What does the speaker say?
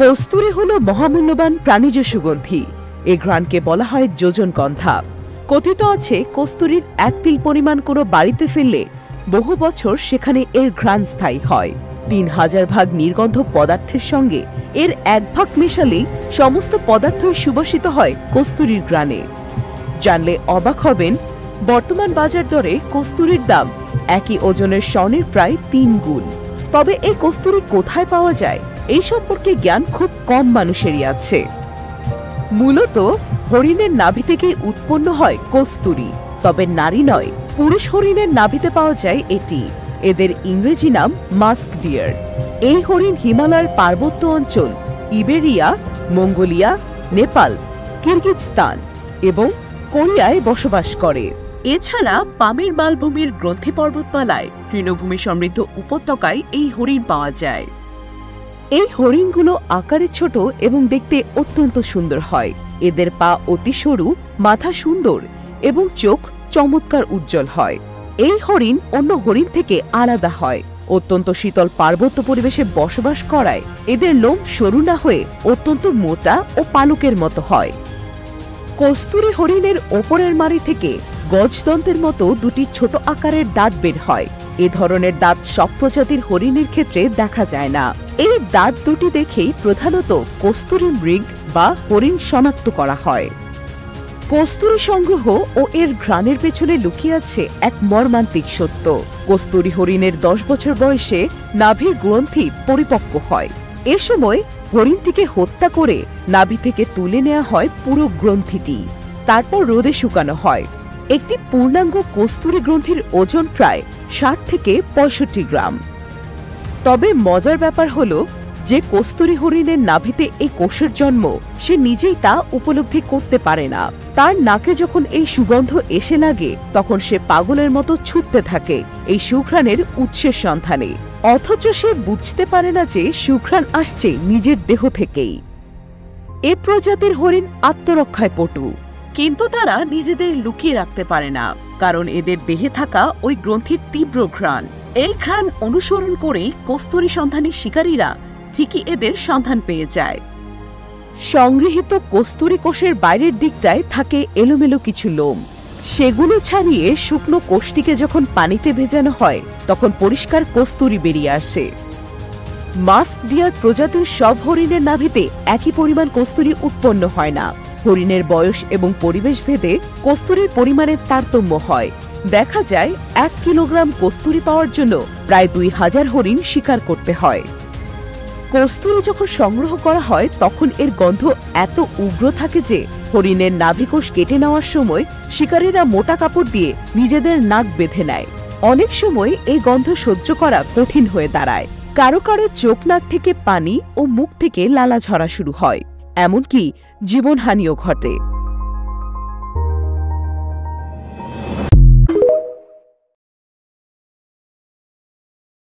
কস্তুরী হলো মহামূল্যবান প্রাণীজ সুগন্ধি। এই ঘ্রাণকে বলা হয় যোজনগন্ধা। কথিত আছে কস্তুরীর এক তিল পরিমাণ কোনো বাড়িতে ফেললে বহু বছর সেখানে এর ঘ্রাণ স্থায়ী হয়। ৩,০০০ ভাগ নির্গন্ধ পদার্থের সঙ্গে এর ১ ভাগ মেশালেই সমস্ত পদার্থই সুবাসিত হয় কস্তুরীর ঘ্রাণে। জানলে অবাক হবেন, বর্তমান বাজার দরে কস্তুরীর দাম একই ওজনের স্বর্ণের প্রায় ৩ গুণ। তবে এই কস্তুরী কোথায় পাওয়া যায় এই সম্পর্কে জ্ঞান খুব কম মানুষেরই আছে। মূলত হরিণের নাভি থেকেই উৎপন্ন হয় কস্তুরী, তবে নারী নয়, পুরুষ হরিণের নাভিতে পাওয়া যায় এটি। এদের ইংরেজি নাম মাস্ক ডিয়ার। এই হরিণ হিমালয়ের পার্বত্য অঞ্চল, ইবেরিয়া, মঙ্গোলিয়া, নেপাল, কিরগিজস্তান এবং কোরিয়ায় বসবাস করে। এছাড়া পামের মালভূমির গ্রন্থি পর্বতমালায় তৃণভূমি সমৃদ্ধ উপত্যকায় এই হরিণ পাওয়া যায়। এই হরিণগুলো আকারে ছোট এবং দেখতে অত্যন্ত সুন্দর হয়। এদের পা অতি সরু, মাথা সুন্দর এবং চোখ চমৎকার উজ্জ্বল হয়। এই হরিণ অন্য হরিণ থেকে আলাদা হয়। অত্যন্ত শীতল পার্বত্য পরিবেশে বসবাস করায় এদের লোম সরু না হয়ে অত্যন্ত মোটা ও পালকের মতো হয়। কস্তুরী হরিণের ওপরের মাড়ি থেকে গজদন্তের মতো দুটি ছোট আকারের দাঁত বের হয়। এ ধরনের দাঁত সব প্রজাতির হরিণের ক্ষেত্রে দেখা যায় না। এই দাঁত দুটি দেখেই প্রধানত কস্তুরী মৃগ বা হরিণ শনাক্ত করা হয়। কস্তুরী সংগ্রহ ও এর ঘ্রাণের পেছনে লুকিয়ে আছে এক মর্মান্তিক সত্য। কস্তুরী হরিণের ১০ বছর বয়সে নাভির গ্রন্থি পরিপক্ক হয়। এ সময় হরিণটিকে হত্যা করে নাভি থেকে তুলে নেওয়া হয় পুরো গ্রন্থিটি। তারপর রোদে শুকানো হয়। একটি পূর্ণাঙ্গ কস্তুরী গ্রন্থির ওজন প্রায় ৬০ থেকে ৬৫ গ্রাম। তবে মজার ব্যাপার হলো যে কস্তুরী হরিণের নাভিতে এই কোষের জন্ম, সে নিজেই তা উপলব্ধি করতে পারে না। তার নাকে যখন এই সুগন্ধ এসে লাগে তখন সে পাগলের মতো ছুটতে থাকে এই সুঘ্রাণের উৎসের সন্ধানে, অথচ সে বুঝতে পারে না যে সুঘ্রাণ আসছে নিজের দেহ থেকেই। এ প্রজাতির হরিণ আত্মরক্ষায় পটু, কিন্তু তারা নিজেদের লুকিয়ে রাখতে পারে না, কারণ এদের দেহে থাকা ওই গ্রন্থির তীব্র ঘ্রাণ। এই ঘ্রাণ অনুসরণ করেই কস্তুরী সন্ধানী শিকারীরা ঠিকই এদের সন্ধান পেয়ে যায়। সংগৃহীত কস্তুরী কোষের বাইরের দিকটায় থাকে এলোমেলো কিছু লোম। সেগুলো ছাড়িয়ে শুকনো কোষটিকে যখন পানিতে ভেজানো হয় তখন পরিষ্কার কস্তুরী বেরিয়ে আসে। মাস্ক ডিয়ার প্রজাতির সব হরিণের নাভিতে একই পরিমাণ কস্তুরী উৎপন্ন হয় না। হরিণের বয়স এবং পরিবেশ ভেদে কস্তুরীর পরিমাণের তারতম্য হয়। দেখা যায় ১ কিলোগ্রাম কস্তুরী পাওয়ার জন্য প্রায় ২,০০০ হরিণ শিকার করতে হয়। কস্তুরী যখন সংগ্রহ করা হয় তখন এর গন্ধ এত উগ্র থাকে যে হরিণের নাভিকোষ কেটে নেওয়ার সময় শিকারীরা মোটা কাপড় দিয়ে নিজেদের নাক বেঁধে নেয়। অনেক সময় এই গন্ধ সহ্য করা কঠিন হয়ে দাঁড়ায়। কারো কারো চোখ নাক থেকে পানি ও মুখ থেকে লালা ঝরা শুরু হয়, এমনকি জীবনহানিও ঘটে।